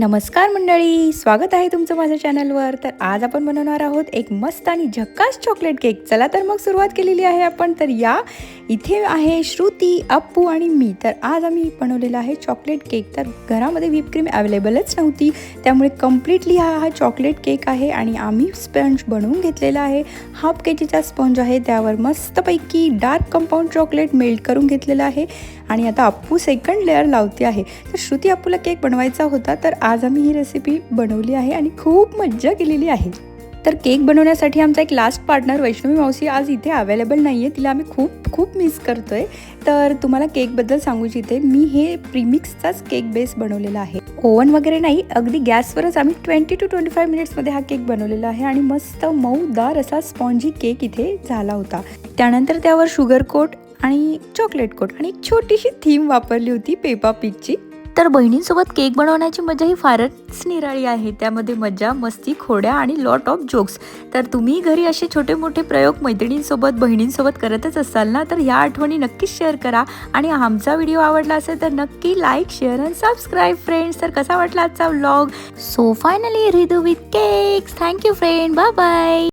नमस्कार मंडळी, स्वागत आहे तुमचं माझ्या चॅनलवर। तर आज आपण बनवणार आहोत एक मस्त आणि झक्कास चॉकलेट केक। चला तर मग सुरुवात केलेली आहे आपण। तर या इथे आहे श्रुती, अप्पू आणि मी। तर आज आम्ही बनवलेला आहे चॉकलेट केक। तर घरामध्ये व्हिप क्रीम अवेलेबलच नव्हती, त्यामुळे कम्प्लीटली हा चॉकलेट केक आहे। आणि आम्ही स्पंज बनवून घेतलेला आहे। हाफ केजीचा स्पंज आहे, त्यावर मस्तपैकी डार्क कंपाऊंड चॉकलेट मेल्ट करून घेतलेला आहे। आणि आता अप्पू सेकंड लेअर लावते आहे। तर श्रुती अप्पूला केक बनवायचा होता, तर आज आम्ही ही रेसिपी बनवली आहे आणि खूप मज्जा केलेली आहे। तर केक बनवण्यासाठी आमचा एक लास्ट पार्टनर वैष्णवी मावशी आज इथे अवेलेबल नाही आहे, तिला आम्ही खूप मिस करतोय। तर तुम्हाला केकबद्दल सांगू इच्छिते, मी हे प्रीमिक्सचाच केक बेस बनवलेला आहे। ओव्हन वगैरे नाही, अगदी गॅसवरच आम्ही 20 to 25 मिनिट्समध्ये हा केक बनवलेला आहे। आणि मस्त मऊदार असा स्पॉन्जी केक इथे झाला होता। त्यानंतर त्यावर शुगर कोट आणि चॉकलेट कोट आणि एक छोटीशी थीम वापरली होती पेपा पिगची। तर बहिणींसोबत केक बनवण्याची मजा ही फारच निराळी आहे। त्यामध्ये मजा, मस्ती, खोड्या आणि लॉट ऑफ जोक्स। तर तुम्ही घरी असे छोटे मोठे प्रयोग मैत्रिणींसोबत, बहिणींसोबत करतच असाल ना, तर ह्या आठवणी नक्कीच शेअर करा। आणि आमचा व्हिडिओ आवडला असेल तर नक्की लाईक, शेअर आणि सबस्क्राईब फ्रेंड्स। तर कसा वाटला आजचा vlog? So finally Ridu with cakes. Thank you friend, bye bye.